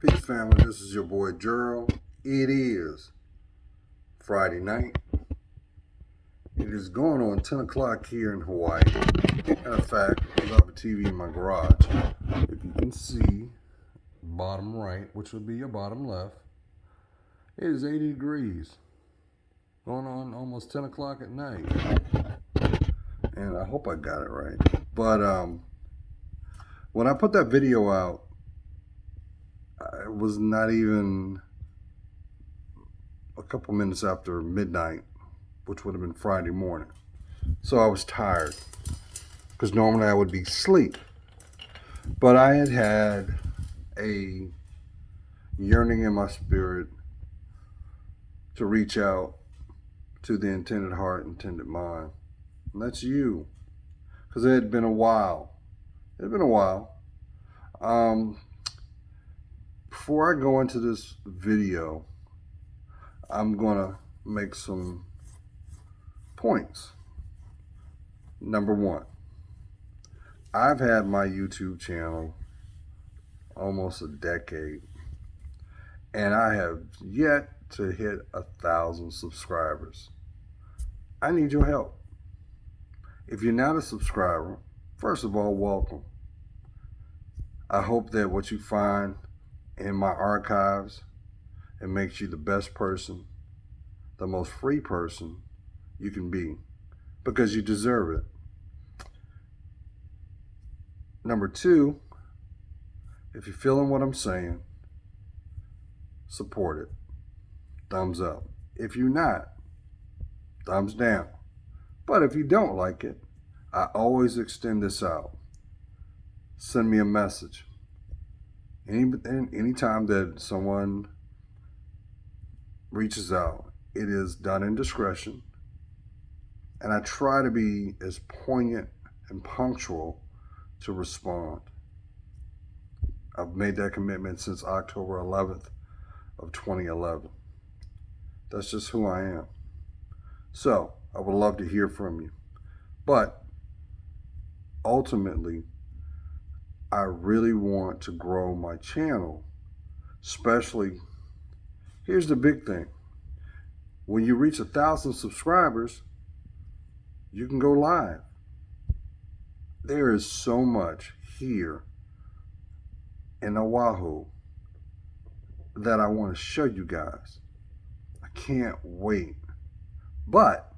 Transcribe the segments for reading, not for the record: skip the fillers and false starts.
Peace, family. This is your boy Gerald. It is Friday night. It is going on 10 o'clock here in Hawaii. Matter of fact, I have a TV in my garage. If you can see, bottom right, which would be your bottom left, it is 80 degrees. Going on almost 10 o'clock at night. And I hope I got it right. But when I put that video out, it was not even a couple minutes after midnight, which would have been Friday morning. So I was tired because normally I would be asleep. But I had a yearning in my spirit to reach out to the intended heart, intended mind. And that's you. Because it had been a while. It had been a while. Before I go into this video, I'm going to make some points. Number one, I've had my YouTube channel almost a decade, and I have yet to hit 1,000 subscribers. I need your help. If you're not a subscriber, first of all, welcome. I hope that what you find in my archives, it makes you the best person, the most free person you can be, because you deserve it. Number two, if you're feeling what I'm saying, support it. Thumbs up. If you're not, thumbs down. But if you don't like it, I always extend this out. Send me a message. Anytime that someone reaches out, it is done in discretion. And I try to be as poignant and punctual to respond. I've made that commitment since October 11th of 2011. That's just who I am. So, I would love to hear from you. But ultimately, I really want to grow my channel. Especially, here's the big thing. When you reach 1,000 subscribers, you can go live. There is so much here in Oahu that I want to show you guys. I can't wait. But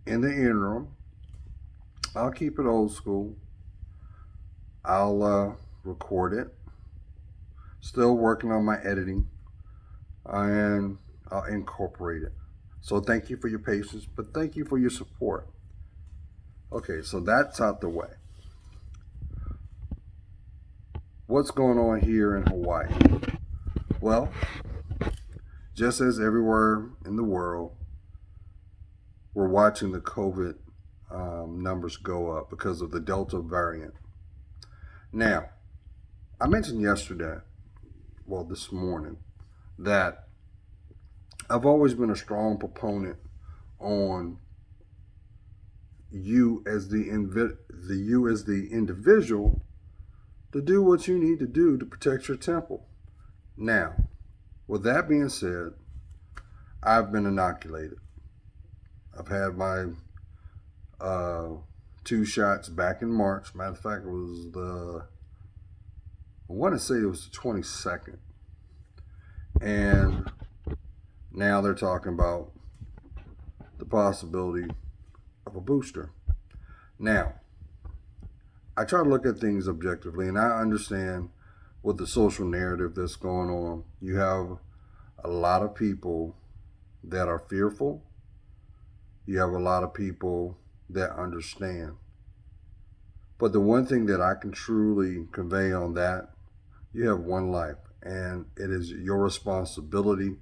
in the interim, I'll keep it old school. I'll record it. Still working on my editing, and I'll incorporate it. So thank you for your patience, but thank you for your support. Okay, so that's out the way. What's going on here in Hawaii? Well, just as everywhere in the world, we're watching the COVID numbers go up because of the Delta variant. Now, I mentioned yesterday, this morning, that I've always been a strong proponent on you as the individual to do what you need to do to protect your temple. Now, with that being said, I've been inoculated. I've had my 2 shots back in March. Matter of fact, it was I want to say it was the 22nd. And now they're talking about the possibility of a booster. Now, I try to look at things objectively, and I understand with the social narrative that's going on, you have a lot of people that are fearful. You have a lot of people that understand. But the one thing that I can truly convey on that, you have one life, and it is your responsibility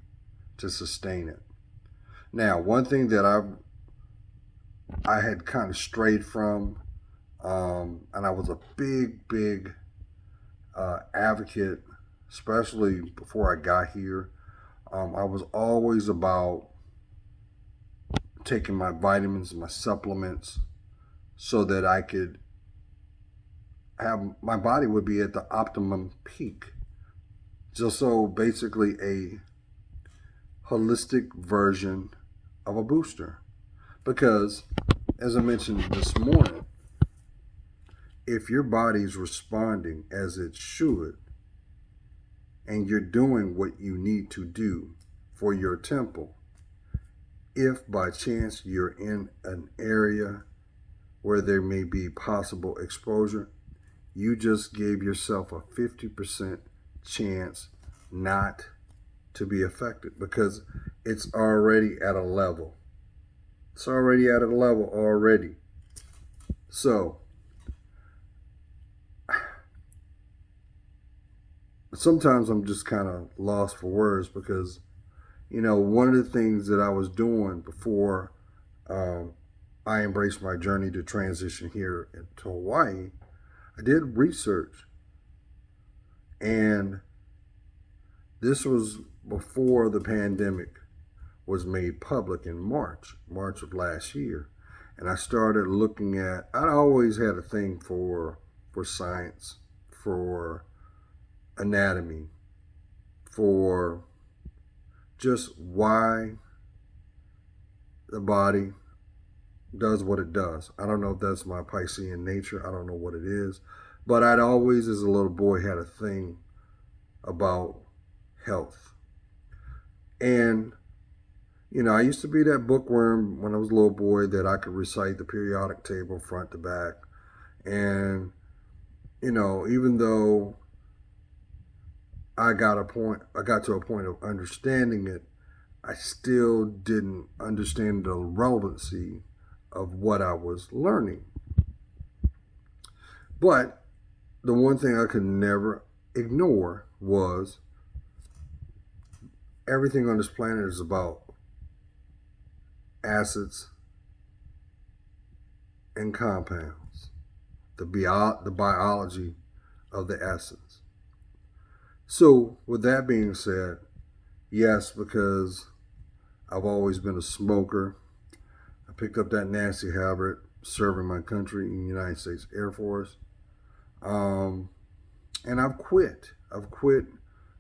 to sustain it. Now, one thing that I had kind of strayed from, and I was a big advocate, especially before I got here. I was always about taking my vitamins and my supplements so that I could have, my body would be at the optimum peak Just so basically a holistic version of a booster. Because, as I mentioned this morning, if your body's responding as it should, and you're doing what you need to do for your temple, if by chance you're in an area where there may be possible exposure, you just gave yourself a 50% chance not to be affected because it's already at a level. It's already at a level already. So, sometimes I'm just kind of lost for words because, one of the things that I was doing before I embraced my journey to transition here to Hawaii, I did research. And this was before the pandemic was made public in March of last year. And I started looking at, I always had a thing for science, for anatomy, for just why the body does what it does. I don't know if that's my Piscean nature. I don't know what it is. But I'd always, as a little boy, had a thing about health. And, I used to be that bookworm when I was a little boy that I could recite the periodic table front to back. And, even though I got to a point of understanding it, I still didn't understand the relevancy of what I was learning. But the one thing I could never ignore was everything on this planet is about acids and compounds, the biology of the essence. So, with that being said, yes, because I've always been a smoker. I picked up that nasty habit serving my country in the United States Air Force. And I've quit. I've quit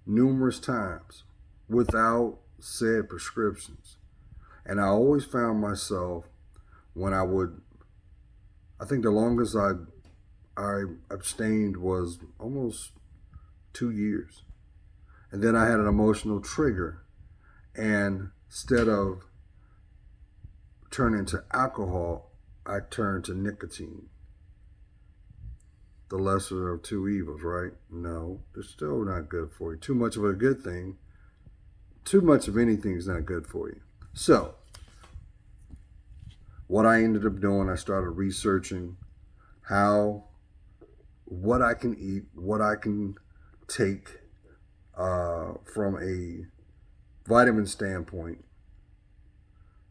numerous times without said prescriptions. And I always found myself when I think the longest I abstained was almost 2 years. And then I had an emotional trigger. And instead of turning to alcohol, I turned to nicotine. The lesser of two evils, right? No, it's still not good for you. Too much of a good thing, too much of anything is not good for you. So, what I ended up doing, I started researching what I can eat, what I can take from a vitamin standpoint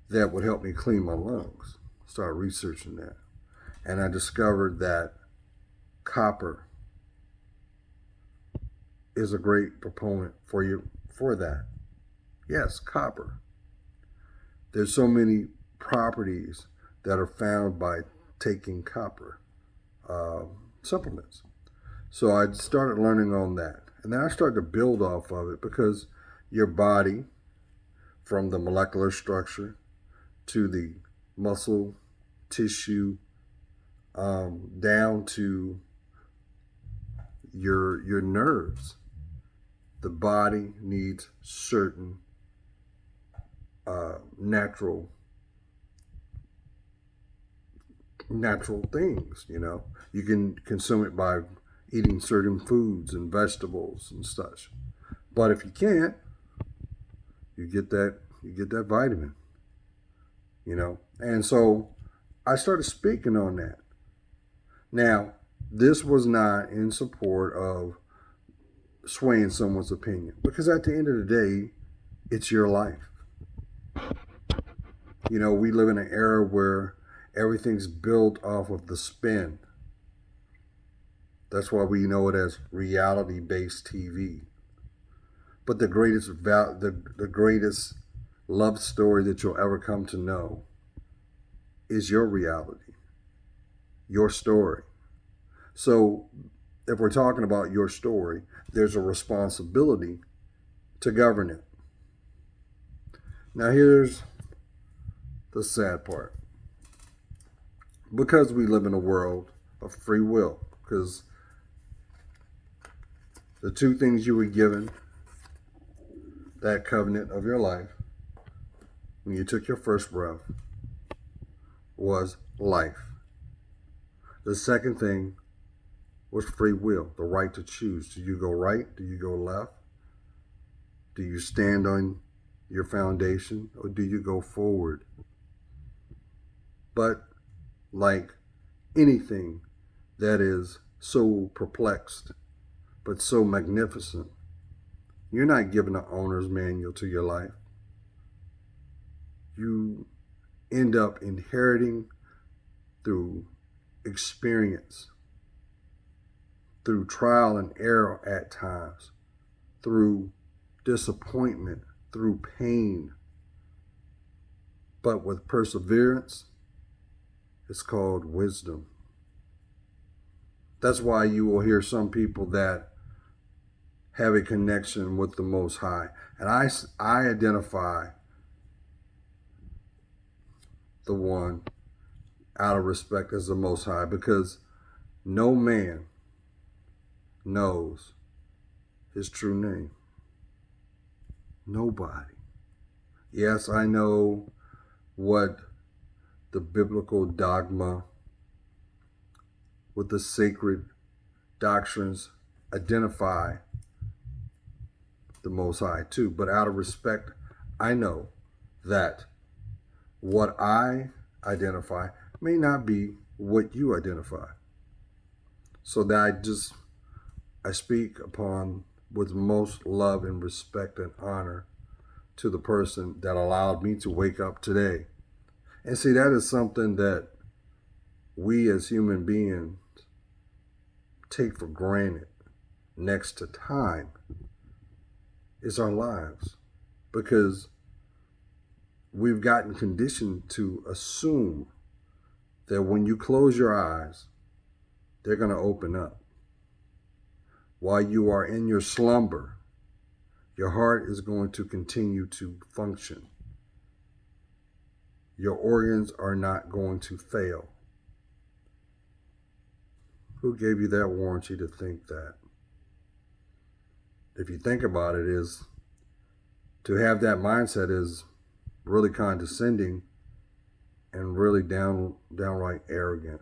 that would help me clean my lungs. Started researching that. And I discovered that copper is a great proponent for that. Yes, copper. There's so many properties that are found by taking copper supplements. So I started learning on that. And then I started to build off of it because your body, from the molecular structure to the muscle tissue, down to your nerves, the body needs certain natural things. You can consume it by eating certain foods and vegetables and such. But if you can't, you get that vitamin. And so I started speaking on that. Now, this was not in support of swaying someone's opinion, because at the end of the day, it's your life. We live in an era where everything's built off of the spin. That's why we know it as reality-based TV. But the greatest love story that you'll ever come to know is your reality, your story. So if we're talking about your story, there's a responsibility to govern it. Now, here's the sad part. Because we live in a world of free will, because the two things you were given, that covenant of your life, when you took your first breath, was life. The second thing was free will, the right to choose. Do you go right? Do you go left? Do you stand on your foundation, or do you go forward? But like anything that is so perplexed, but so magnificent, you're not given an owner's manual to your life. You end up inheriting through experience, through trial and error at times, through disappointment, through pain. But with perseverance, it's called wisdom. That's why you will hear some people that have a connection with the Most High. And I identify the one out of respect as the Most High, because no man knows his true name. Nobody. Yes, I know what the biblical dogma, what the sacred doctrines identify the Most High too, but out of respect, I know that what I identify may not be what you identify. So that I speak upon with most love and respect and honor to the person that allowed me to wake up today. And see, that is something that we as human beings take for granted next to time, is our lives. Because we've gotten conditioned to assume that when you close your eyes, they're going to open up. While you are in your slumber, your heart is going to continue to function. Your organs are not going to fail. Who gave you that warranty to think that? If you think about it, is to have that mindset is really condescending and really downright arrogant.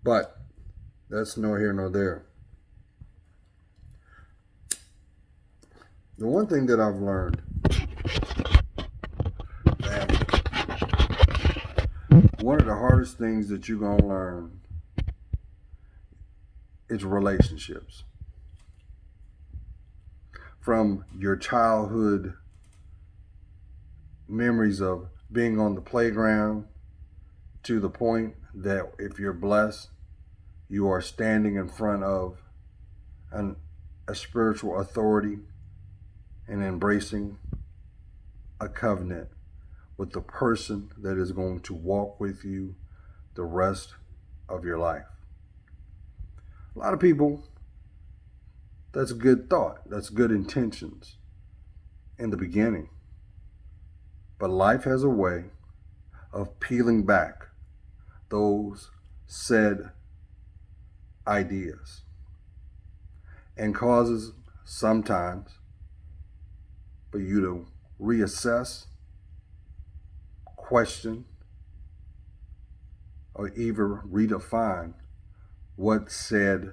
But that's nor here nor there. The one thing that I've learned, one of the hardest things that you're going to learn is relationships. From your childhood memories of being on the playground to the point that if you're blessed, you are standing in front of a spiritual authority and embracing a covenant with the person that is going to walk with you the rest of your life. A lot of people, that's a good thought, that's good intentions in the beginning. But life has a way of peeling back those said ideas and causes sometimes for you to reassess, question, or even redefine what said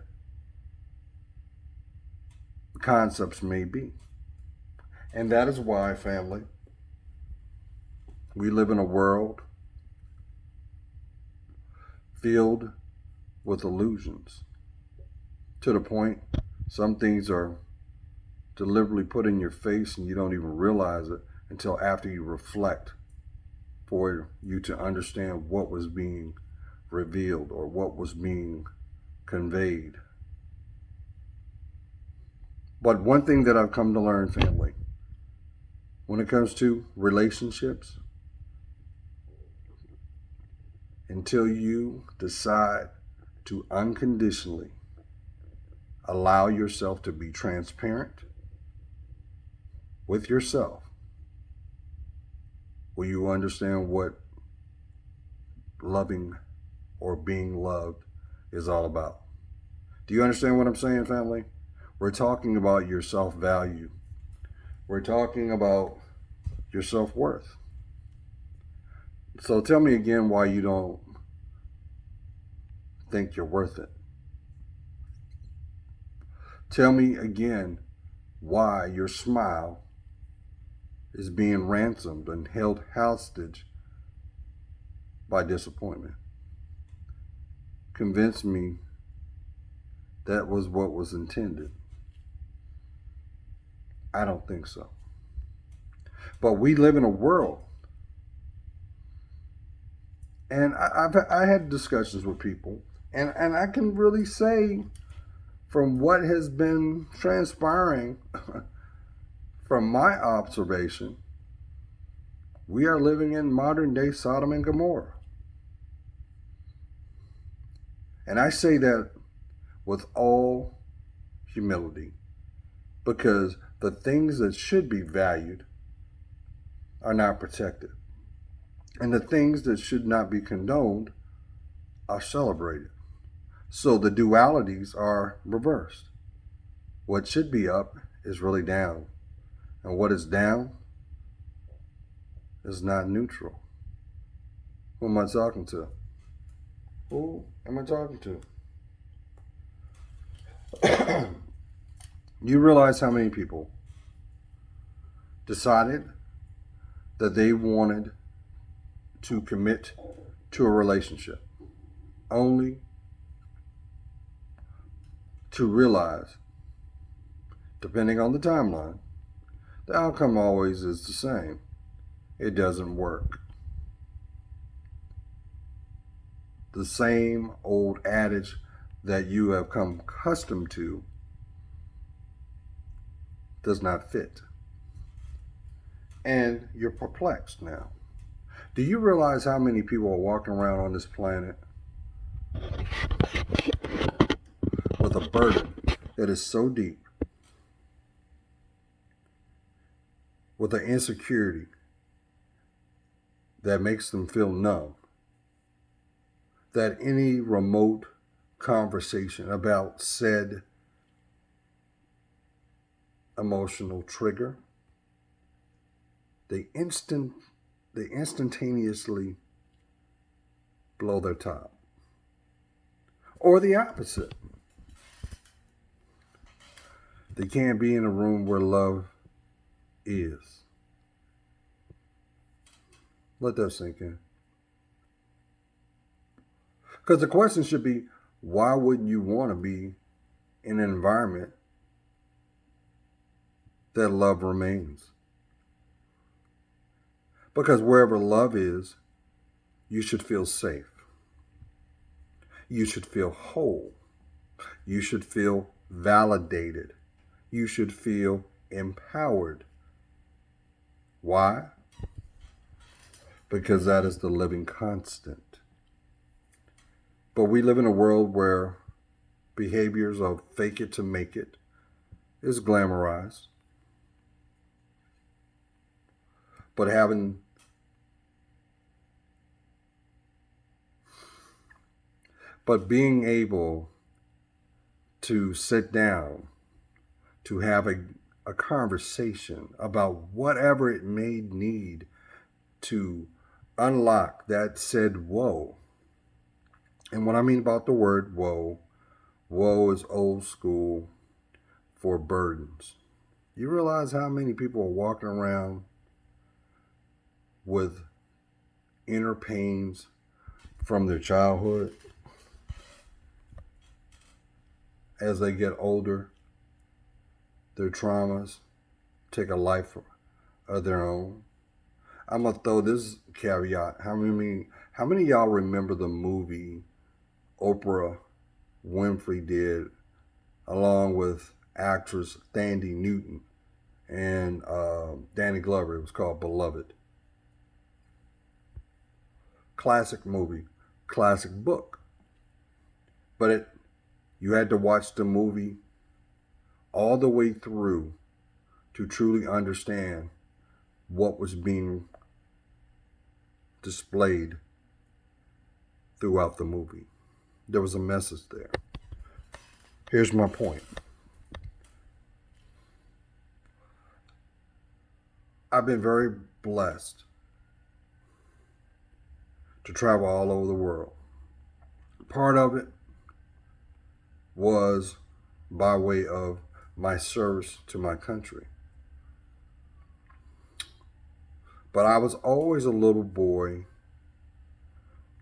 concepts may be. And that is why, family, we live in a world filled with illusions, to the point some things are deliberately put in your face and you don't even realize it until after you reflect, for you to understand what was being revealed or what was being conveyed. But one thing that I've come to learn, family, when it comes to relationships, until you decide to unconditionally allow yourself to be transparent with yourself, will you understand what loving or being loved is all about? Do you understand what I'm saying, family? We're talking about your self-value. We're talking about your self-worth. So tell me again why you don't think you're worth it. Tell me again why your smile is being ransomed and held hostage by disappointment. Convince me that was what was intended. I don't think so. But we live in a world, and I had discussions with people, and I can really say from what has been transpiring from my observation, we are living in modern day Sodom and Gomorrah. And I say that with all humility, because the things that should be valued are not protected. And the things that should not be condoned are celebrated. So the dualities are reversed. What should be up is really down. And what is down is not neutral. Who am I talking to? Who am I talking to? You realize how many people decided that they wanted to commit to a relationship only to realize, depending on the timeline, the outcome always is the same. It doesn't work. The same old adage that you have come accustomed to does not fit. And you're perplexed now. Do you realize how many people are walking around on this planet with a burden that is so deep, with an insecurity that makes them feel numb, that any remote conversation about said emotional trigger, they instantaneously blow their top. Or the opposite. They can't be in a room where love is. Let that sink in. Because the question should be, why wouldn't you want to be in an environment that love remains? Because wherever love is, you should feel safe. You should feel whole. You should feel validated. You should feel empowered. Why? Because that is the living constant. But we live in a world where behaviors of fake it to make it is glamorized. But being able to sit down, to have a conversation about whatever it may need to unlock that said woe. And what I mean about the word woe is old school for burdens. You realize how many people are walking around with inner pains from their childhood? As they get older, their traumas take a life of their own. I'm gonna throw this caveat. How many of y'all remember the movie Oprah Winfrey did along with actress Thandie Newton and Danny Glover? It was called Beloved. Classic movie, classic book. But you had to watch the movie all the way through to truly understand what was being displayed throughout the movie. There was a message there. Here's my point. I've been very blessed to travel all over the world. Part of it was by way of my service to my country. But I was always a little boy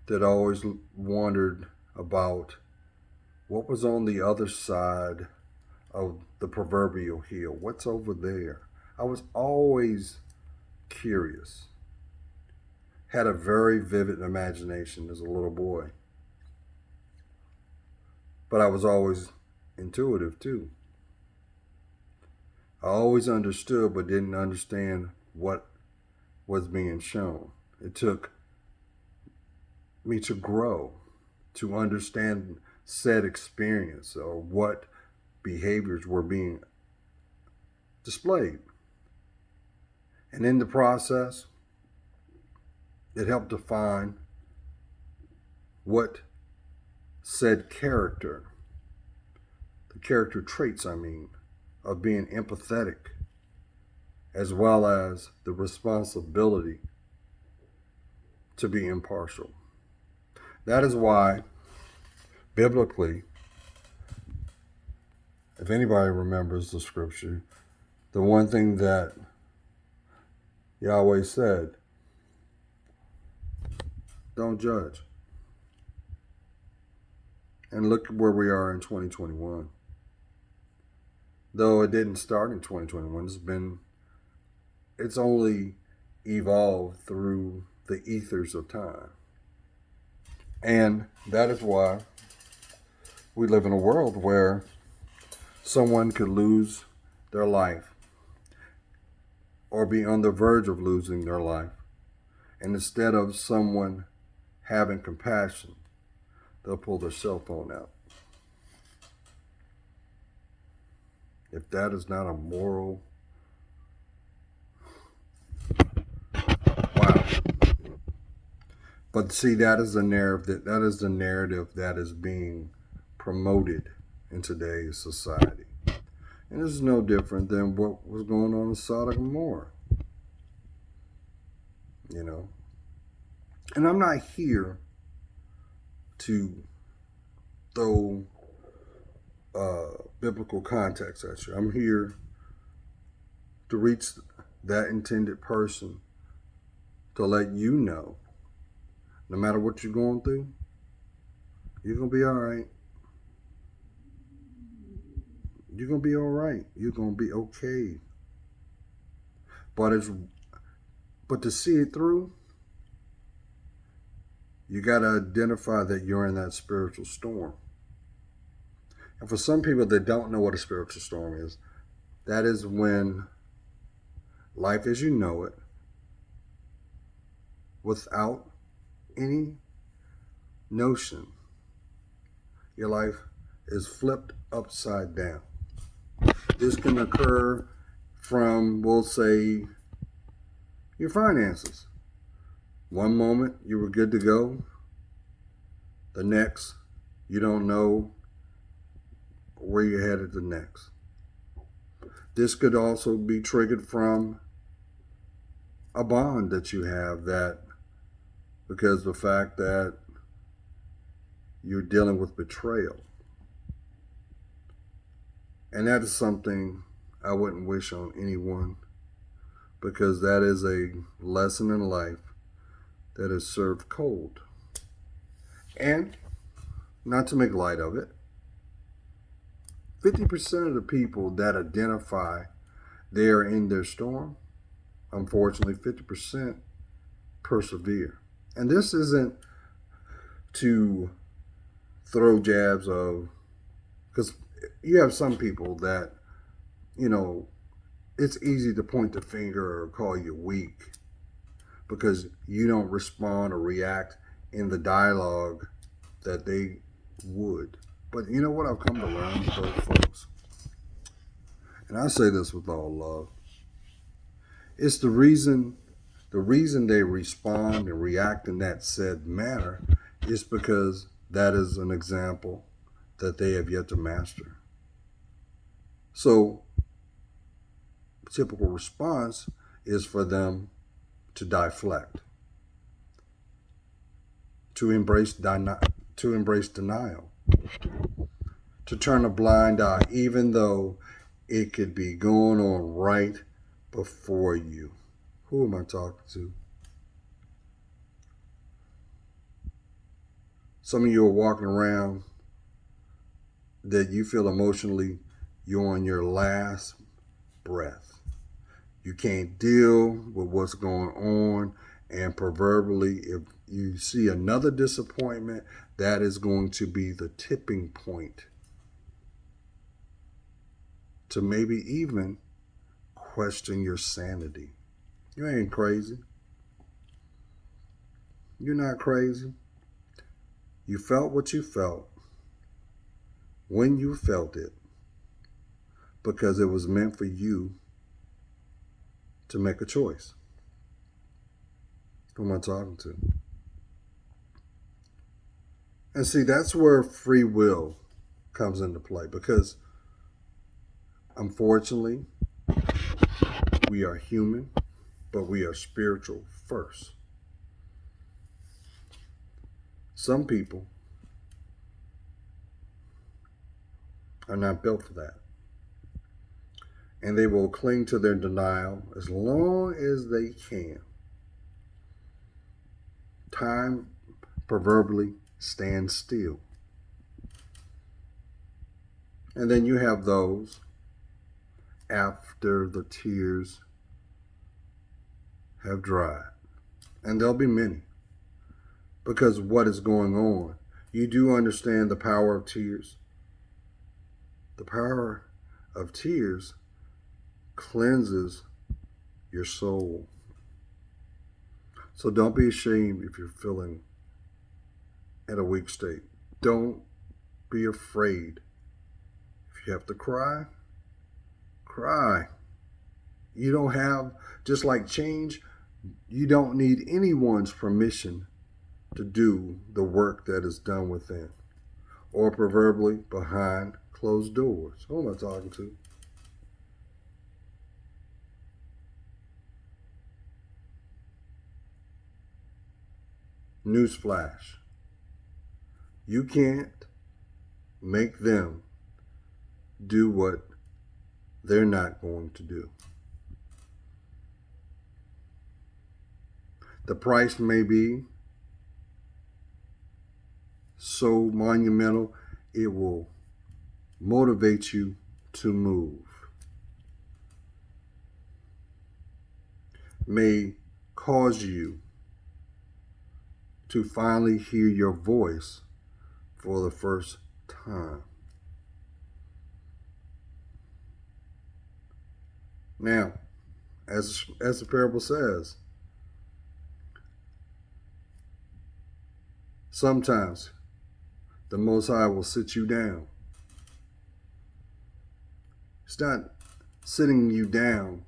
that always wondered about what was on the other side of the proverbial hill. What's over there? I was always curious. Had a very vivid imagination as a little boy. But I was always intuitive too. I always understood but didn't understand what was being shown. It took me to grow, to understand said experience or what behaviors were being displayed. And in the process, it helped define what said character, the character traits, of being empathetic, as well as the responsibility to be impartial. That is why, biblically, if anybody remembers the scripture, the one thing that Yahweh said, don't judge. And look where we are in 2021. Though it didn't start in 2021, it's only evolved through the ethers of time. And that is why we live in a world where someone could lose their life or be on the verge of losing their life. And instead of someone having compassion, they'll pull their cell phone out. If that is not a moral, wow. But see, that is the narrative that is being promoted in today's society. And this is no different than what was going on in Sodom and Gomorrah. You know? And I'm not here to throw biblical context at you. I'm here to reach that intended person to let you know, no matter what you're going through, you're going to be all right. You're going to be all right. You're going to be okay. But to see it through, you got to identify that you're in that spiritual storm. And for some people that don't know what a spiritual storm is, that is when life as you know it, without any notion, your life is flipped upside down. This can occur from, we'll say, your finances. One moment you were good to go. The next, you don't know where you're headed the next. This could also be triggered from a bond that you have, that because the fact that you're dealing with betrayal. And that is something I wouldn't wish on anyone, because that is a lesson in life that is served cold. And not to make light of it, 50% of the people that identify they are in their storm, unfortunately 50% persevere. And this isn't to throw jabs of, because you have some people that, you know, it's easy to point the finger or call you weak because you don't respond or react in the dialogue that they would. But you know what I've come to learn, though, folks? And I say this with all love. It's the reason they respond and react in that said manner is because that is an example that they have yet to master. So, typical response is for them to deflect, to embrace denial, to turn a blind eye, even though it could be going on right before you. Who am I talking to? Some of you are walking around that you feel emotionally you're on your last breath. You can't deal with what's going on, and proverbially, if you see another disappointment, that is going to be the tipping point to maybe even question your sanity. You ain't crazy. You're not crazy. You felt what you felt when you felt it because it was meant for you to make a choice. Who am I talking to? And see, that's where free will comes into play because unfortunately, we are human, but we are spiritual first. Some people are not built for that. And they will cling to their denial as long as they can. Time proverbially stands still. And then you have those after the tears have dried. And there'll be many. Because what is going on? You do understand the power of tears. The power of tears cleanses your soul. So don't be ashamed if you're feeling at a weak state. Don't be afraid. If you have to cry, cry. You don't have, just like change, you don't need anyone's permission to do the work that is done within, or proverbially behind closed doors. Who am I talking to? Newsflash. You can't make them do what they're not going to do. The price may be so monumental, it will motivate you to move. May cause you to finally hear your voice for the first time. Now, as the parable says, sometimes the Most High will sit you down. It's not sitting you down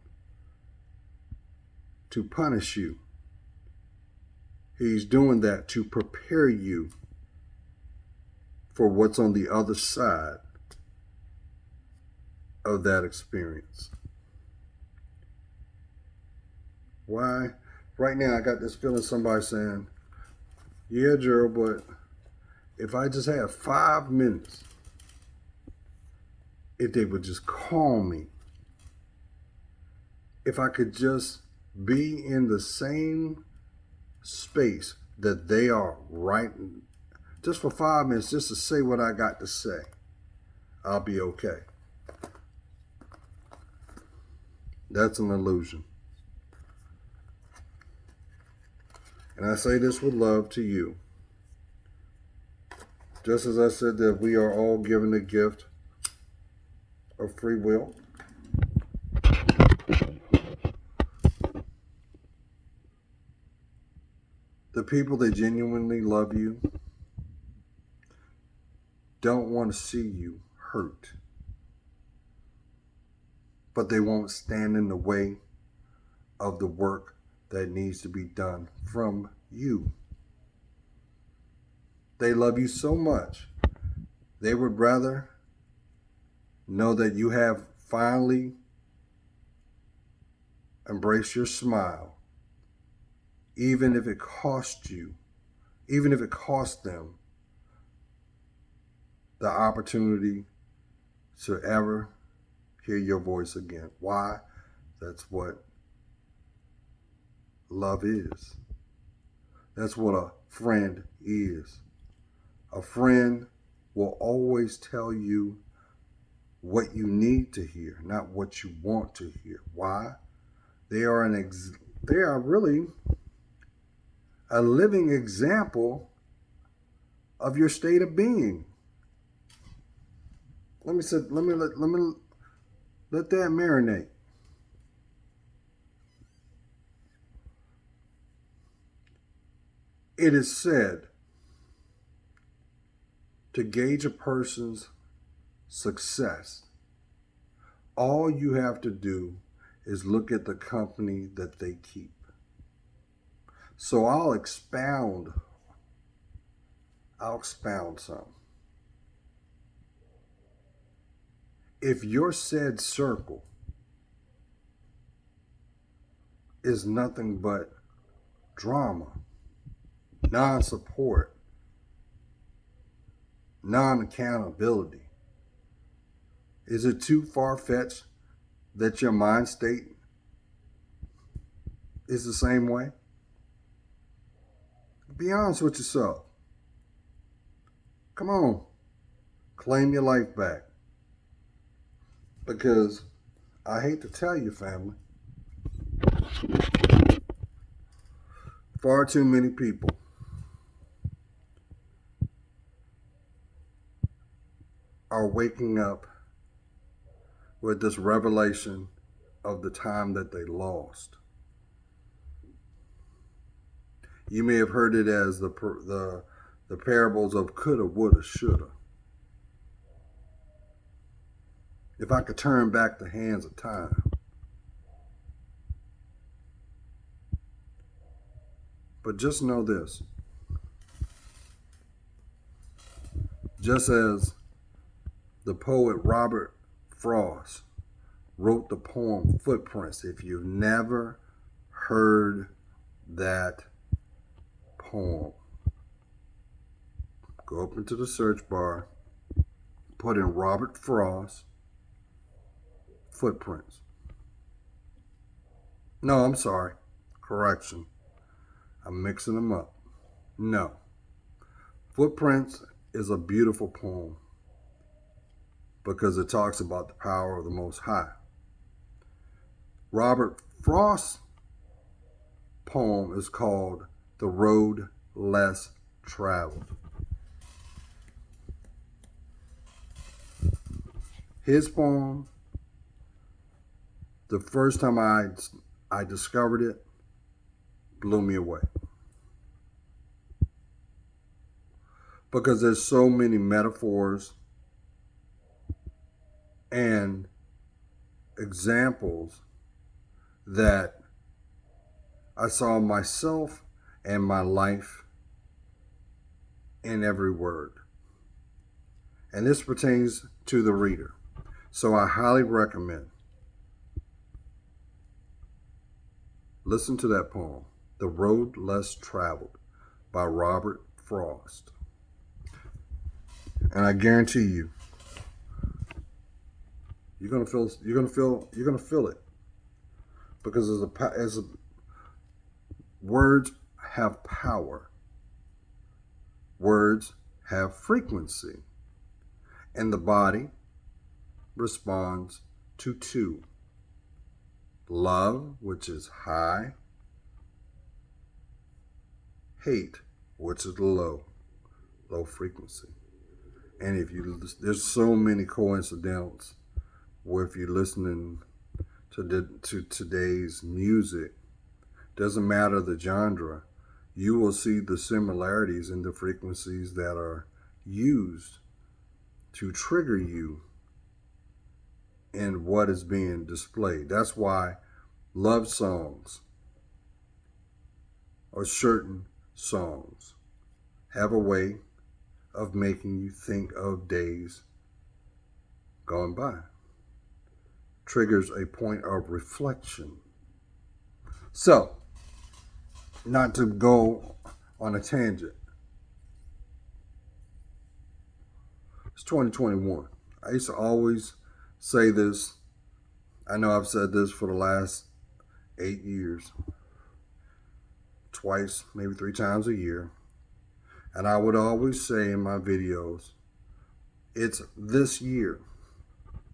to punish you. He's doing that to prepare you for what's on the other side of that experience. Why? Right now, I got this feeling somebody saying, yeah, Gerald, but if I just had 5 minutes, if they would just call me, if I could just be in the same space that they are right, just for 5 minutes, just to say what I got to say, I'll be okay. That's an illusion. And I say this with love to you. Just as I said that we are all given the gift of free will, the people that genuinely love you don't want to see you hurt, but they won't stand in the way of the work that needs to be done from you. They love you so much, they would rather know that you have finally embraced your smile, even if it costs you, even if it costs them the opportunity to ever hear your voice again. Why? That's what love is. That's what a friend is. A friend will always tell you what you need to hear, not what you want to hear. Why? They are they are really a living example of your state of being. Let me let that marinate. It is said to gauge a person's success, all you have to do is look at the company that they keep. So I'll expound some. If your said circle is nothing but drama, non-support, non-accountability, is it too far-fetched that your mind state is the same way? Be honest with yourself. Come on, claim your life back. Because I hate to tell you, family, far too many people are waking up with this revelation of the time that they lost. You may have heard it as the parables of coulda, woulda, shoulda. If I could turn back the hands of time. But just know this. Just as the poet Robert Frost wrote the poem Footprints, if you've never heard that poem, go up into the search bar, put in Robert Frost Footprints. No, I'm sorry. Correction. I'm mixing them up. No. Footprints is a beautiful poem because it talks about the power of the Most High. Robert Frost's poem is called The Road Less Traveled. His poem, the first time I discovered it, blew me away. Because there's so many metaphors and examples that I saw myself and my life in every word. And this pertains to the reader. So I highly recommend listen to that poem, The Road Less Traveled by Robert Frost. And I guarantee you, you're gonna feel it, because words have power, words have frequency, and the body responds to two: love, which is high; hate, which is low frequency. And there's so many coincidentals where if you're listening to today's music, doesn't matter the genre, you will see the similarities in the frequencies that are used to trigger you in what is being displayed. That's why love songs or certain songs have a way of making you think of days gone by. Triggers a point of reflection. So, not to go on a tangent, it's 2021. I used to always say this. I know I've said this for the last 8 years, twice, maybe 3 times a year. And I would always say in my videos, it's this year,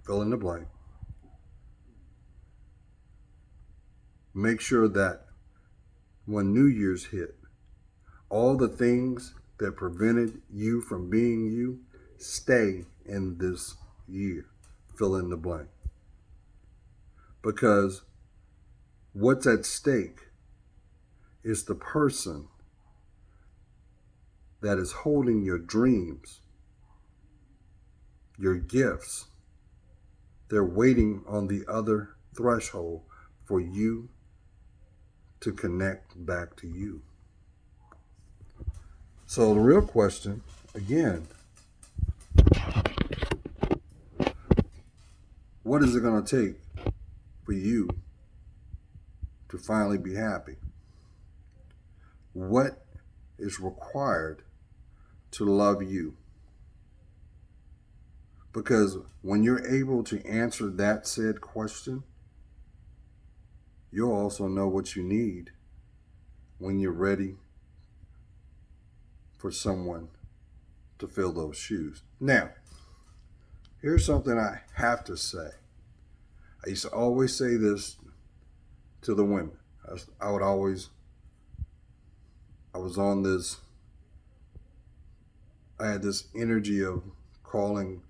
fill in the blank. Make sure that when New Year's hit, all the things that prevented you from being you stay in this year, fill in the blank. Because what's at stake is the person that is holding your dreams, your gifts. They're waiting on the other threshold for you to connect back to you. So the real question, again, what is it going to take for you to finally be happy? What is required to love you? Because when you're able to answer that said question, you'll also know what you need when you're ready for someone to fill those shoes. Now, here's something I have to say. I used to always say this to the women. I was on this, I had this energy of calling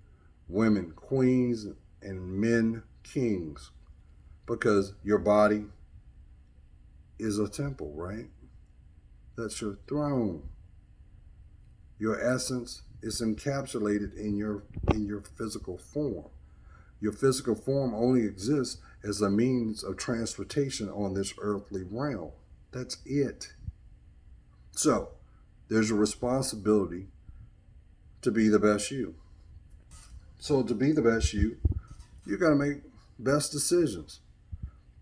women queens and men kings, because your body is a temple, right? That's your throne. Your essence is encapsulated in your physical form. Your physical form only exists as a means of transportation on this earthly realm. That's it. So, there's a responsibility to be the best you. So to be the best you got to make best decisions.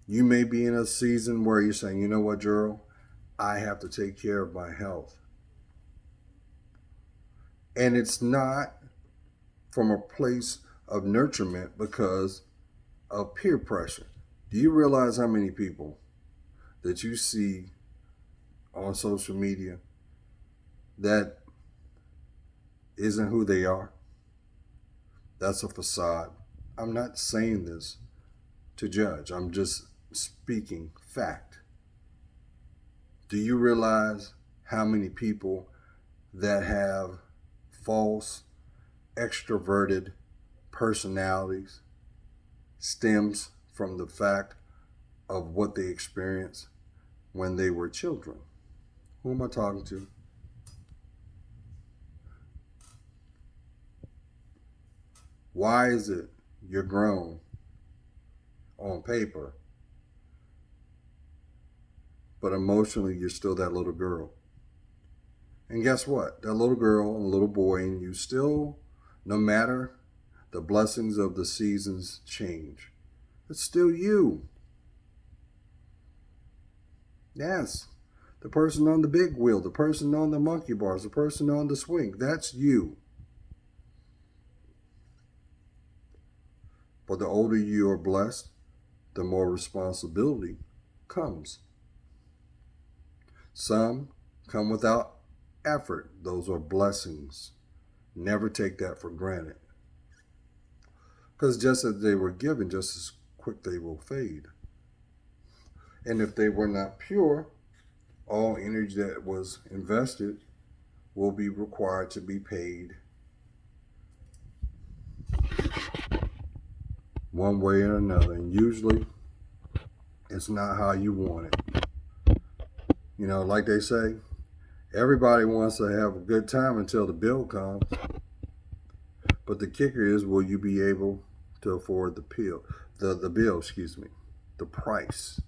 You may be in a season where you're saying, you know what, Gerald, I have to take care of my health. And it's not from a place of nurturement because of peer pressure. Do you realize how many people that you see on social media that isn't who they are? That's a facade. I'm not saying this to judge. I'm just speaking fact. Do you realize how many people that have false, extroverted personalities stems from the fact of what they experienced when they were children? Who am I talking to? Why is it you're grown on paper, but emotionally you're still that little girl? And guess what? That little girl and little boy and you still, no matter the blessings of the seasons change, it's still you. Yes, the person on the big wheel, the person on the monkey bars, the person on the swing, that's you. But the older you are blessed, the more responsibility comes. Some come without effort. Those are blessings. Never take that for granted. Because just as they were given, just as quick they will fade. And if they were not pure, all energy that was invested will be required to be paid one way or another. And usually, it's not how you want it. You know, like they say, everybody wants to have a good time until the bill comes. But the kicker is, will you be able to afford the bill, the price?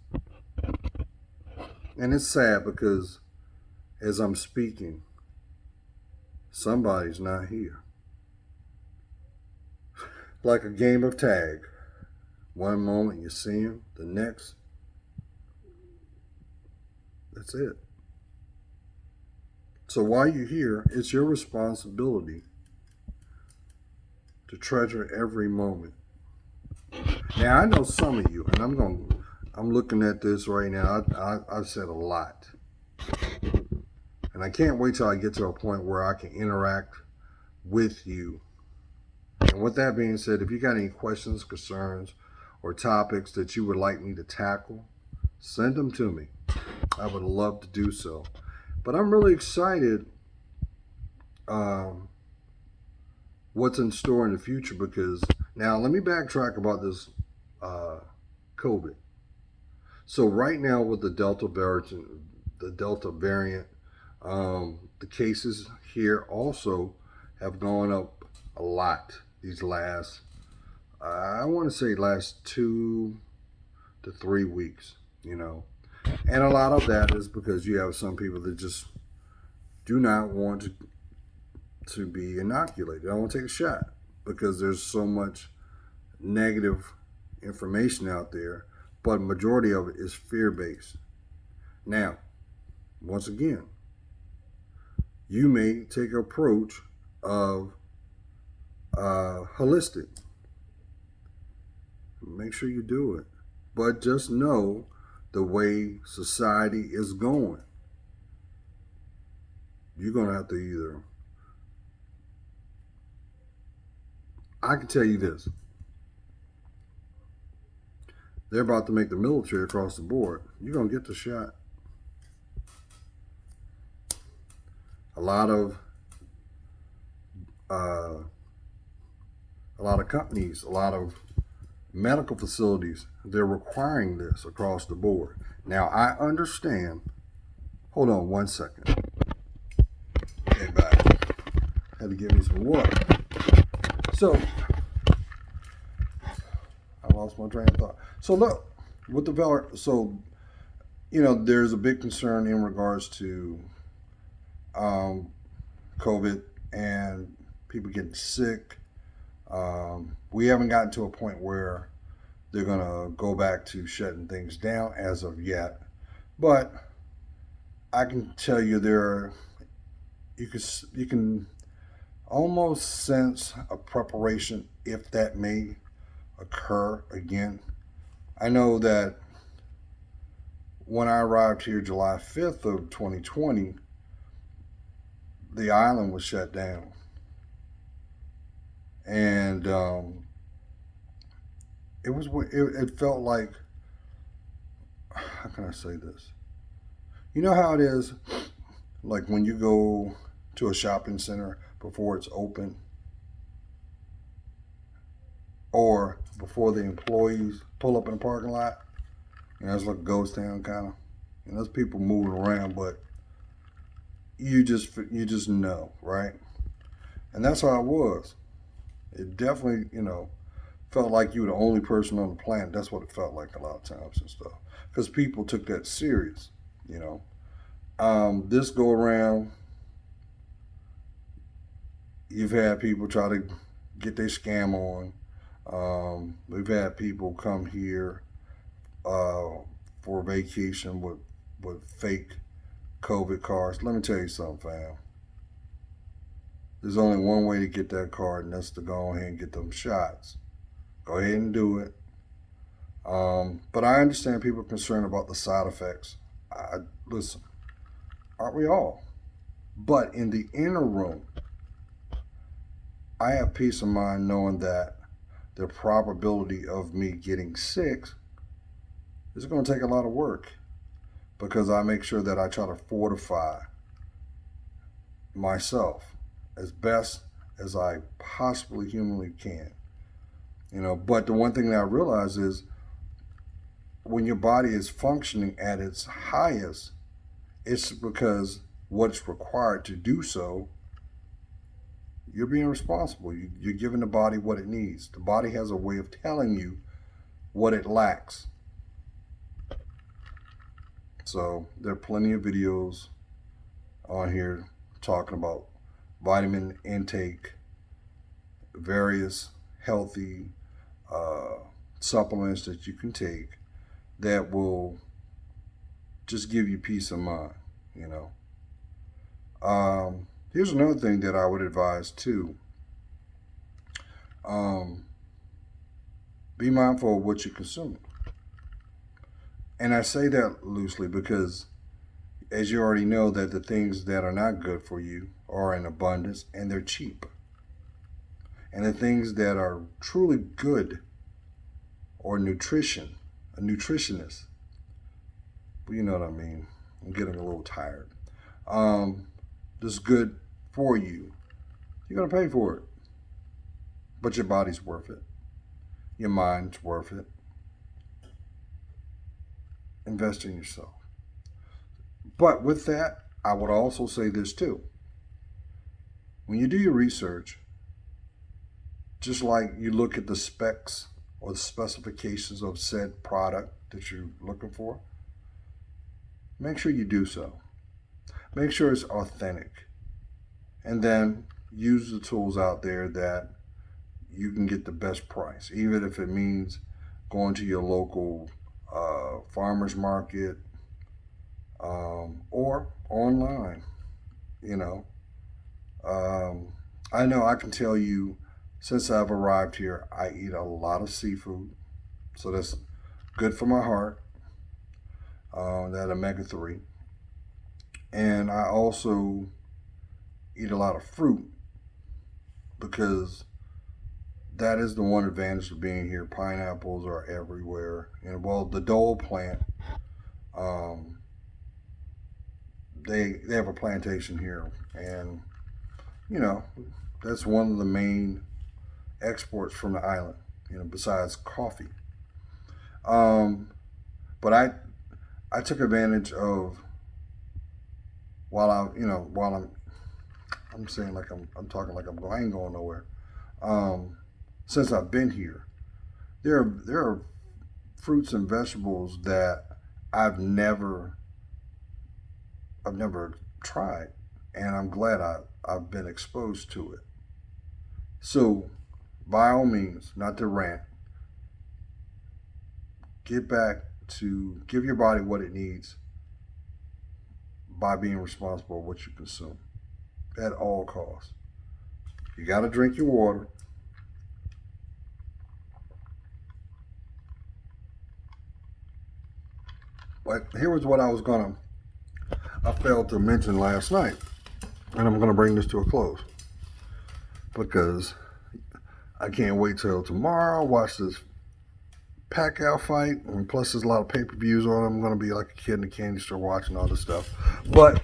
And it's sad because as I'm speaking, somebody's not here. Like a game of tag. One moment you see him, the next, that's it. So while you're here, it's your responsibility to treasure every moment. Now I know some of you, and I'm looking at this right now. I've said a lot, and I can't wait till I get to a point where I can interact with you. And with that being said, if you got any questions, concerns, or topics that you would like me to tackle, send them to me. I would love to do so. But I'm really excited what's in store in the future, because now let me backtrack about this COVID. So right now with the Delta variant, the cases here also have gone up a lot these last, I want to say last 2 to 3 weeks, And a lot of that is because you have some people that just do not want to be inoculated. They don't want to take a shot because there's so much negative information out there, but majority of it is fear-based. Now, once again, you may take an approach of holistic. Make sure you do it. But just know the way society is going. You're going to have to either... I can tell you this. They're about to make the military across the board. You're going to get the shot. A lot of companies, a lot of medical facilities, they're requiring this across the board. Now, I understand. Hold on one second. Okay, back. Had to give me some water. So, I lost my train of thought. So, look, with the there's a big concern in regards to COVID and people getting sick. We haven't gotten to a point where they're going to go back to shutting things down as of yet. But I can tell you you can almost sense a preparation if that may occur again. I know that when I arrived here July 5th of 2020, the island was shut down. And it felt like, how can I say this? You know how it is, like when you go to a shopping center before it's open, or before the employees pull up in the parking lot, it's like a ghost town kind of. There's people moving around, but you just know, right? And that's how it was. It definitely, felt like you were the only person on the planet. That's what it felt like a lot of times and stuff. Because people took that serious, This go around, you've had people try to get their scam on. We've had people come here for vacation with fake COVID cards. Let me tell you something, fam. There's only one way to get that card, and that's to go ahead and get them shots. Go ahead and do it. But I understand people are concerned about the side effects. Listen, aren't we all? But in the interim, I have peace of mind knowing that the probability of me getting sick is going to take a lot of work, because I make sure that I try to fortify myself as best as I possibly humanly can. But the one thing that I realize is when your body is functioning at its highest, it's because what's required to do so, you're being responsible. You're giving the body what it needs. The body has a way of telling you what it lacks. So there are plenty of videos on here talking about vitamin intake, various healthy supplements that you can take that will just give you peace of mind, you know. Here's another thing that I would advise too. Be mindful of what you consume. And I say that loosely because, as you already know, that the things that are not good for you are in abundance and they're cheap. And the things that are truly good or a nutritionist, well, you know what I mean. I'm getting a little tired. That's good for you. You're going to pay for it. But your body's worth it. Your mind's worth it. Invest in yourself. But with that, I would also say this too. When you do your research, just like you look at the specs or the specifications of said product that you're looking for, make sure you do so. Make sure it's authentic. And then use the tools out there that you can get the best price, even if it means going to your local farmer's market or online. You know, I know I can tell you, since I've arrived here, I eat a lot of seafood, so that's good for my heart. That omega-3, and I also eat a lot of fruit because that is the one advantage of being here. Pineapples are everywhere, and well, the Dole plant, they have a plantation here, and you know that's one of the main exports from the island. You know, besides coffee. But I took advantage of while I'm saying like I'm talking like I ain't going nowhere. Since I've been here, there are fruits and vegetables that I've never tried, and I'm glad I've been exposed to it. So, by all means, not to rant, get back to give your body what it needs by being responsible for what you consume at all costs. You got to drink your water. But here was what I failed to mention last night, and I'm gonna bring this to a close because I can't wait till tomorrow. Watch this Pacquiao fight, and plus there's a lot of pay-per-views on. I'm gonna be like a kid in a candy store watching all this stuff. But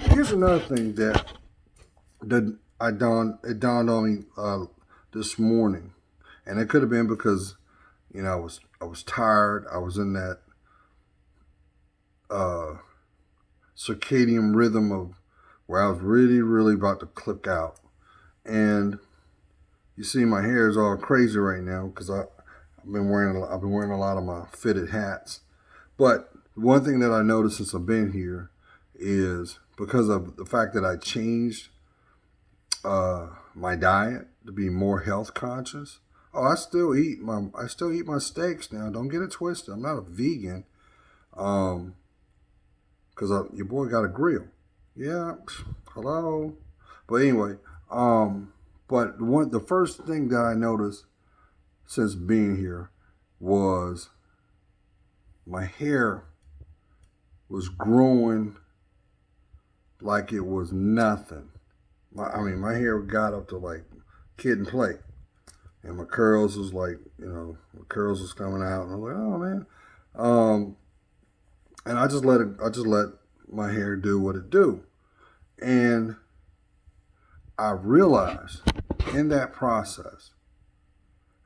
here's another thing that it dawned on me this morning, and it could have been because I was tired. I was in that circadian rhythm of where I was really about to click out, and you see my hair is all crazy right now because I've been wearing a lot of my fitted hats. But one thing that I noticed since I've been here is because of the fact that I changed my diet to be more health conscious. Oh, I still eat my steaks now. Don't get it twisted. I'm not a vegan. Because your boy got a grill. Yeah, hello. But anyway, but the first thing that I noticed since being here was my hair was growing like it was nothing. My hair got up to like kid and play, and my curls was like, my curls was coming out, and I'm like, oh man. And I just let my hair do what it do. And I realized in that process,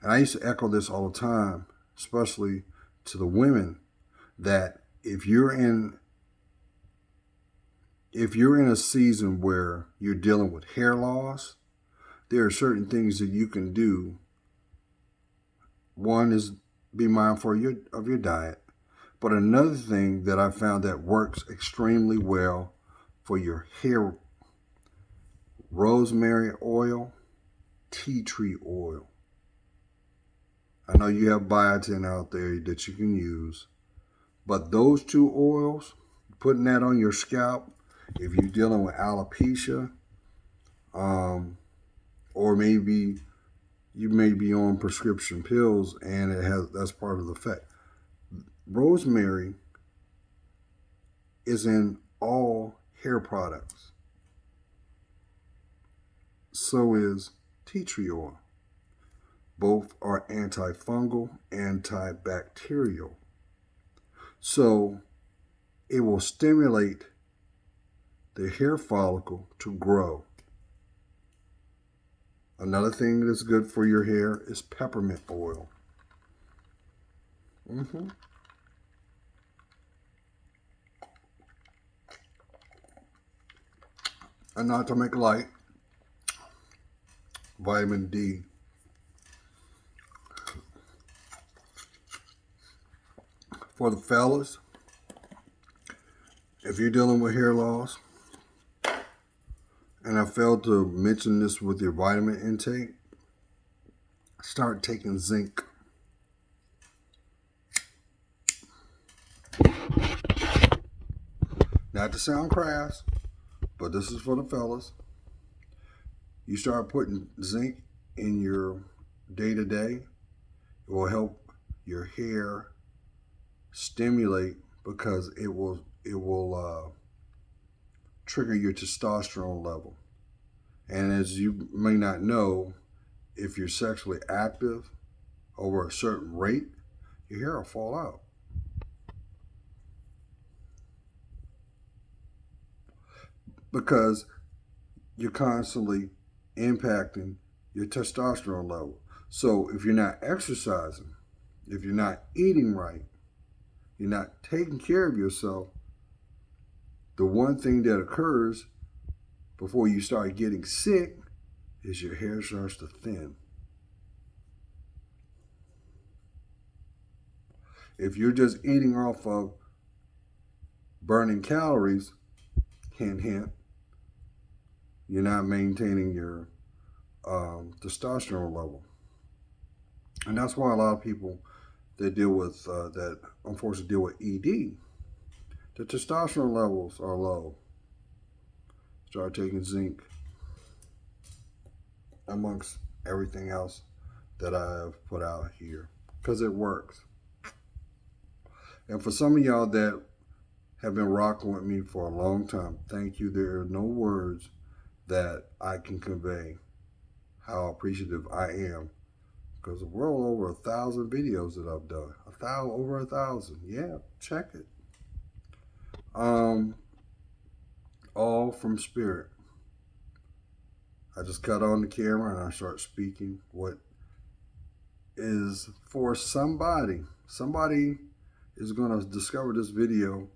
and I used to echo this all the time, especially to the women, that if you're in a season where you're dealing with hair loss, there are certain things that you can do. One is be mindful of your diet. But another thing that I found that works extremely well for your hair: rosemary oil, tea tree oil. I know you have biotin out there that you can use, but those two oils, putting that on your scalp, if you're dealing with alopecia, or maybe you may be on prescription pills and that's part of the effect. Rosemary is in all hair products. So is tea tree oil. Both are antifungal, antibacterial. So it will stimulate the hair follicle to grow. Another thing that's good for your hair is peppermint oil. And not to make light, vitamin D. For the fellas, if you're dealing with hair loss, and I failed to mention this with your vitamin intake, start taking zinc. Not to sound crass, but this is for the fellas. You start putting zinc in your day-to-day, it will help your hair stimulate, because it will trigger your testosterone level. And as you may not know, if you're sexually active over a certain rate, your hair will fall out. Because you're constantly impacting your testosterone level. So if you're not exercising, if you're not eating right, you're not taking care of yourself, the one thing that occurs before you start getting sick is your hair starts to thin. If you're just eating off of burning calories, hint, hint, you're not maintaining your testosterone level. And that's why a lot of people that deal with, that unfortunately deal with ED, the testosterone levels are low. Start taking zinc, amongst everything else that I have put out here, because it works. And for some of y'all that have been rocking with me for a long time, thank you. There are no words that I can convey how appreciative I am, because we're over 1,000 videos that I've done. Over 1,000. Yeah, check it. All from spirit. I just cut on the camera and I start speaking what is for somebody. Somebody is going to discover this video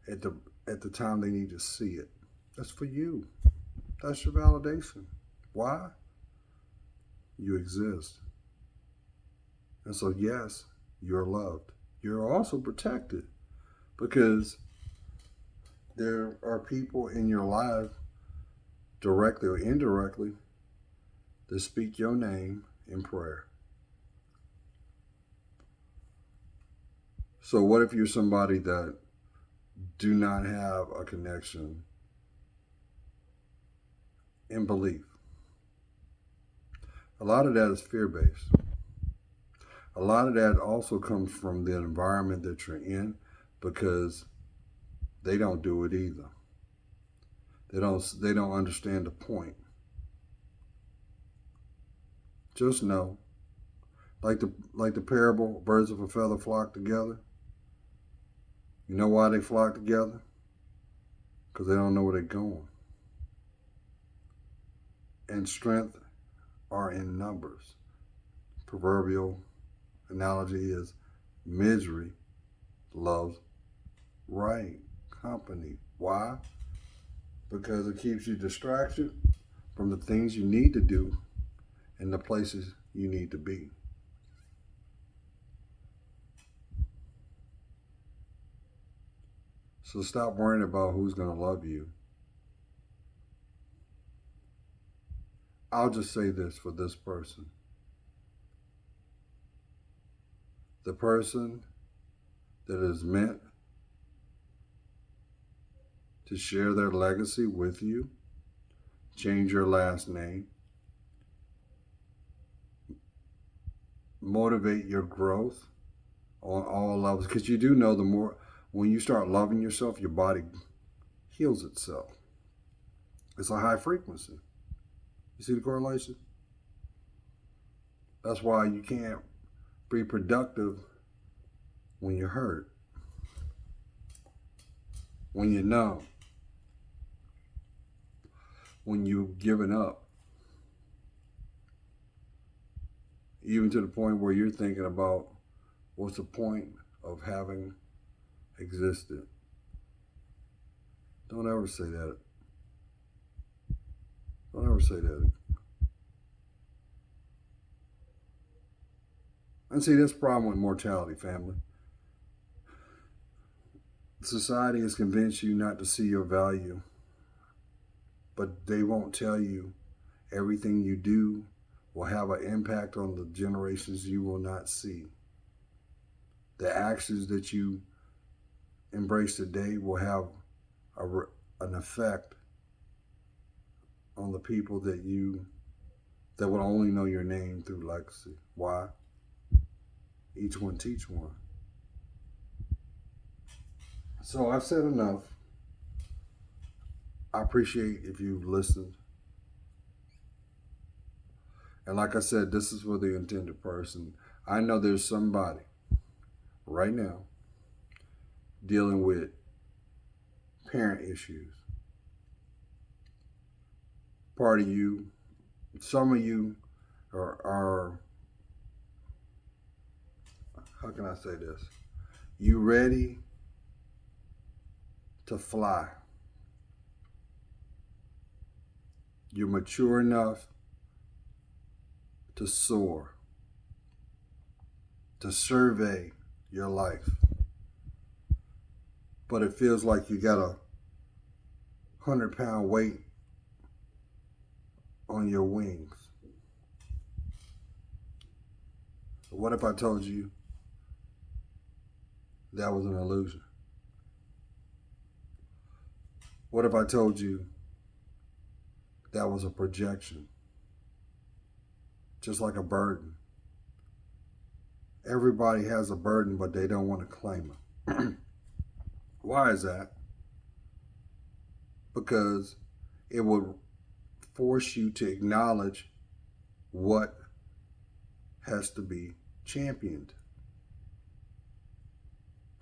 at the time they need to see it. That's for you. That's your validation. Why? You exist. And so, yes, you're loved. You're also protected, because there are people in your life, directly or indirectly, that speak your name in prayer. So what if you're somebody that do not have a connection in belief? A lot of that is fear-based. A lot of that also comes from the environment that you're in, because they don't do it either. They don't understand the point. Just know, like the parable, birds of a feather flock together. You know why they flock together? Because they don't know where they're going. And strength are in numbers. Proverbial analogy is misery loves right company. Why? Because it keeps you distracted from the things you need to do in the places you need to be. So stop worrying about who's going to love you. I'll just say this for this person. The person that is meant to share their legacy with you, change your last name, motivate your growth on all levels. Because you do know the more, when you start loving yourself, your body heals itself. It's a high frequency. You see the correlation? That's why you can't be productive when you're hurt, when you're numb, when you've given up, even to the point where you're thinking about what's the point of having existed. Don't ever say that. Don't ever say that. And see, that's the problem with mortality, family. Society has convinced you not to see your value, but they won't tell you everything you do will have an impact on the generations you will not see. The actions that you embrace today will have an effect on the people that will only know your name through legacy. Why? Each one teach one. So I've said enough. I appreciate if you've listened. And like I said, this is for the intended person. I know there's somebody right now dealing with parent issues. Part of you, some of you are how can I say this? You ready to fly. You're mature enough to soar, to survey your life. But it feels like you got a 100-pound weight on your wings. What if I told you that was an illusion? What if I told you that was a projection? Just like a burden. Everybody has a burden, but they don't want to claim it. Why is that? Because it would force you to acknowledge what has to be championed.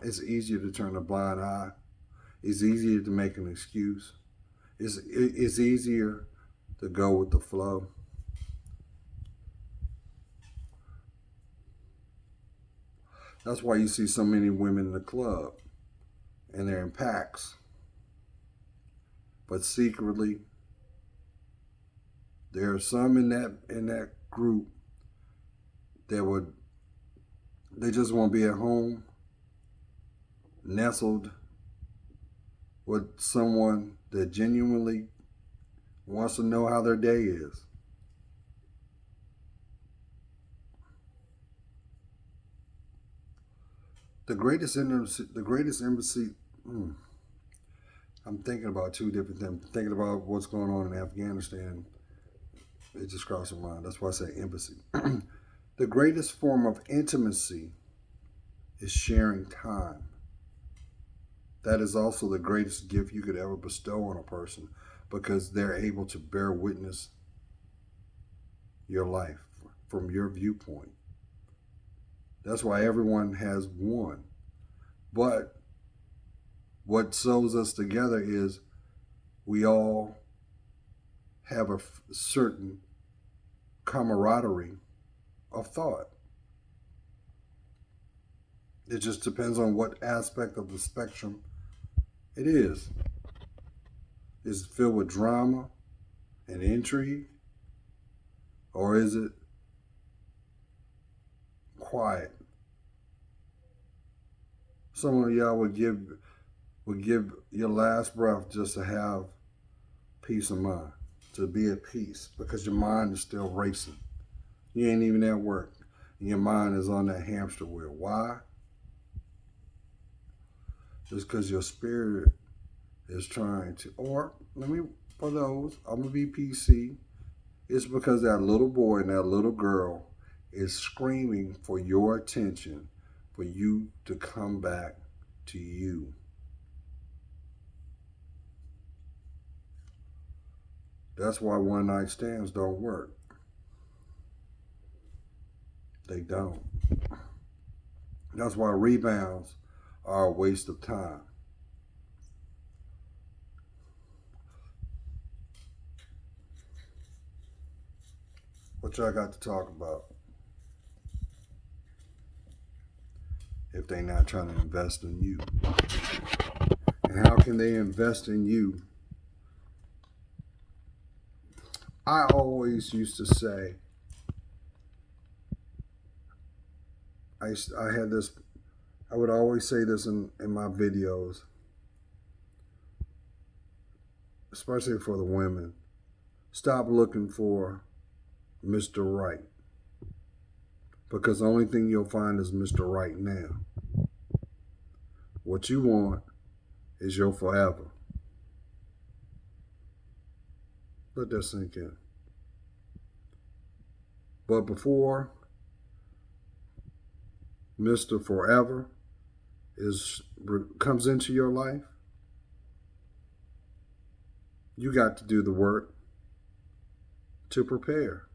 It's easier to turn a blind eye. It's easier to make an excuse. It's easier to go with the flow. That's why you see so many women in the club and they're in packs. But secretly, there are some in that group that they just want to be at home, nestled with someone that genuinely wants to know how their day is. The greatest embassy. I'm thinking about two different things. I'm thinking about what's going on in Afghanistan. It just crossed my mind. That's why I say embassy. The greatest form of intimacy is sharing time. That is also the greatest gift you could ever bestow on a person, because they're able to bear witness your life from your viewpoint. That's why everyone has one. But what sews us together is we all have a certain camaraderie of thought. It just depends on what aspect of the spectrum it is. Is it filled with drama and intrigue? Or is it quiet? Some of y'all would give your last breath just to have peace of mind, to be at peace, because your mind is still racing. You ain't even at work. Your mind is on that hamster wheel. Why? Just because your spirit is trying to, or for those, I'm going to be PC, it's because that little boy and that little girl is screaming for your attention, for you to come back to you. That's why one night stands don't work. They don't. That's why rebounds are a waste of time. What y'all got to talk about if they not trying to invest in you? And how can they invest in you? I always used to say, I would always say this in my videos, especially for the women. Stop looking for Mr. Right, because the only thing you'll find is Mr. Right now. What you want is your forever. Let that sink in. But before Mr. Forever comes into your life, you got to do the work to prepare.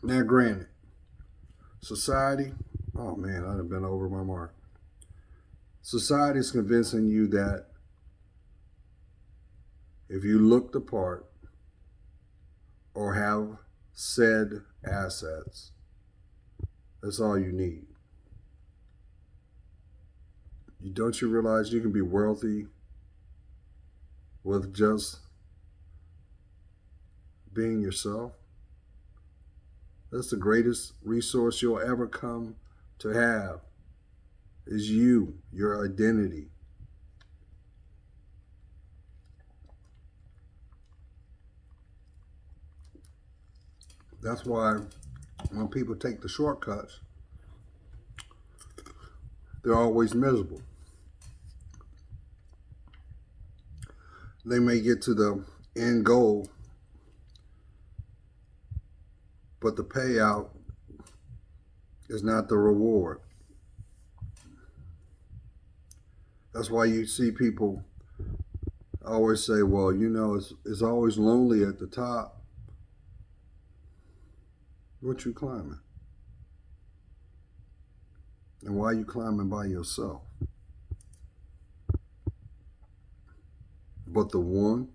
Now, granted, society, oh man, I'd have been over my mark. Society is convincing you that if you look the part or have said assets, that's all you need. Don't you realize you can be wealthy with just being yourself? That's the greatest resource you'll ever come to have, is you, your identity. That's why when people take the shortcuts, they're always miserable. They may get to the end goal, but the payout is not the reward. That's why you see people always say, well, you know, it's always lonely at the top. What you climbing? And why are you climbing by yourself? But the one,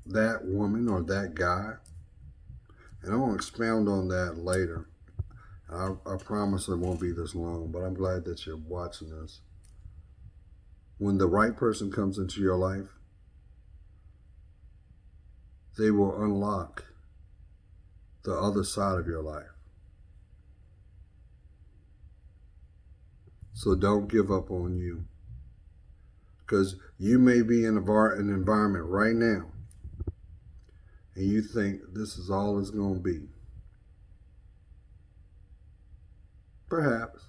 that woman or that guy, and I'm going to expound on that later. I promise it won't be this long, but I'm glad that you're watching this. When the right person comes into your life, they will unlock the other side of your life. So don't give up on you. Because you may be in an environment right now and you think this is all it's going to be. Perhaps.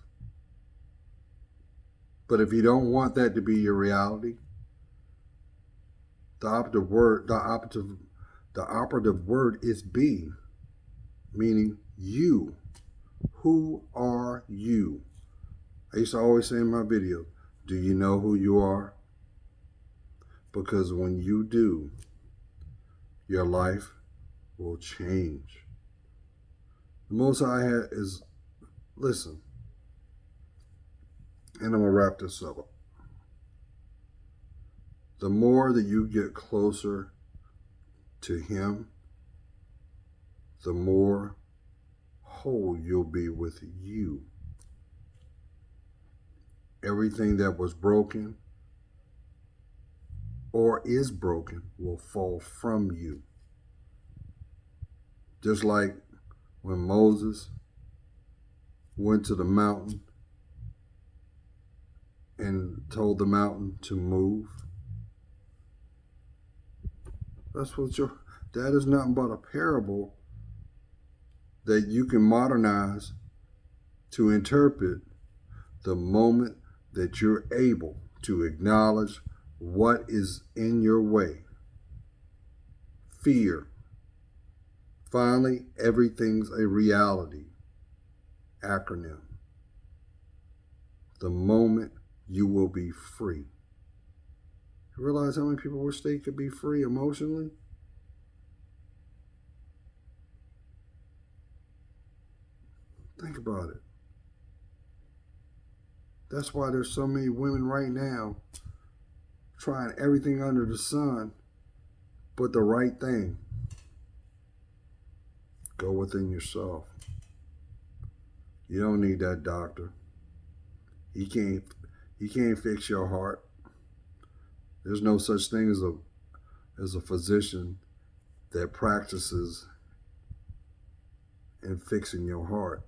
But if you don't want that to be your reality, the operative word is be, meaning you. Who are you? I used to always say in my video, do you know who you are? Because when you do, your life will change. The most High is, listen, and I'm going to wrap this up. The more that you get closer to Him, the more whole you'll be with you. Everything that was broken or is broken will fall from you. Just like when Moses went to the mountain and told the mountain to move. That is nothing but a parable that you can modernize to interpret the moment that you're able to acknowledge what is in your way. Fear. Finally, everything's a reality. Acronym. The moment you will be free. You realize how many people wish they could be free emotionally? Think about it. That's why there's so many women right now trying everything under the sun but the right thing. Go within yourself. You don't need that doctor. He can't fix your heart. There's no such thing as a physician that practices in fixing your heart.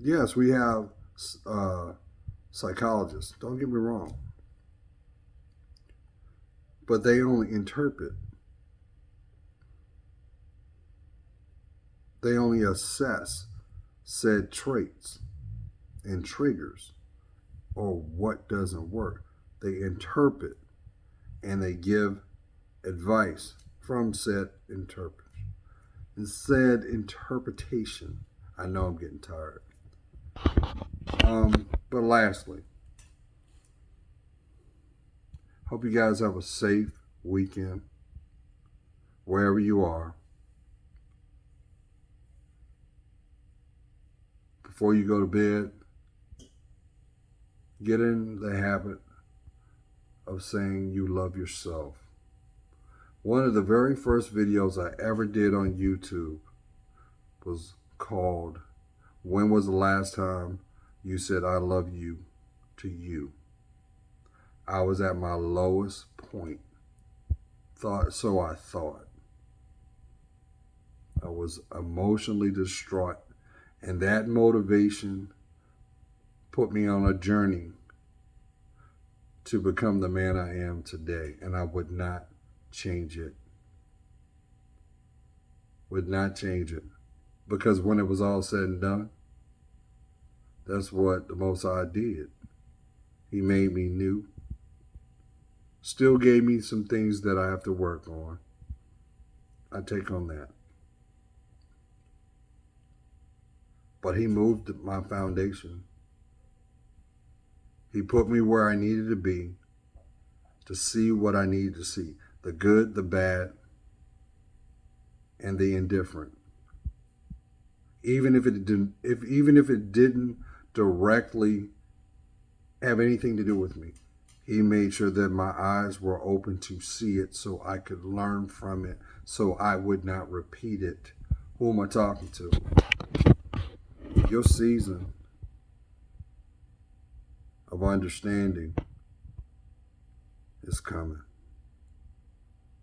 Yes, we have psychologists. Don't get me wrong. But they only interpret. They only assess said traits and triggers or what doesn't work. They interpret and they give advice from said interpretation. I know I'm getting tired. But lastly, hope you guys have a safe weekend wherever you are. Before you go to bed, get in the habit of saying you love yourself. One of the very first videos I ever did on YouTube was called, "When was the last time you said I love you to you?" I was at my lowest point. I thought. I was emotionally distraught. And that motivation put me on a journey to become the man I am today. And I would not change it. Would not change it. Because when it was all said and done, that's what the Most High did. He made me new. Still gave me some things that I have to work on. I take on that. But he moved my foundation. He put me where I needed to be to see what I needed to see. The good, the bad, and the indifferent. Even if it didn't directly have anything to do with me, he made sure that my eyes were open to see it so I could learn from it, so I would not repeat it. Who am I talking to? Your season of understanding is coming.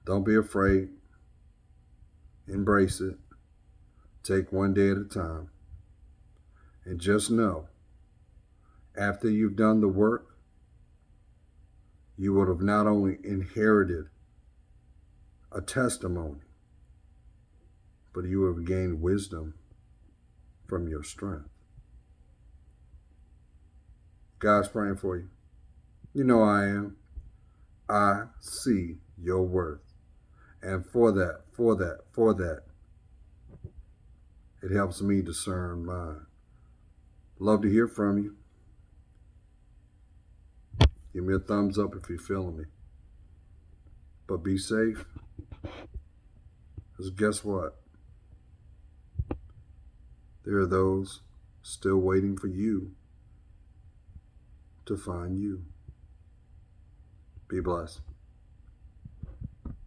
Don't be afraid. Embrace it. Take one day at a time. And just know, after you've done the work, you would have not only inherited a testimony, but you would have gained wisdom from your strength. God's praying for you. You know I am. I see your worth. And for that, it helps me discern mine. Love to hear from you. Give me a thumbs up if you're feeling me. But be safe. Because guess what? There are those still waiting for you to find you. Be blessed.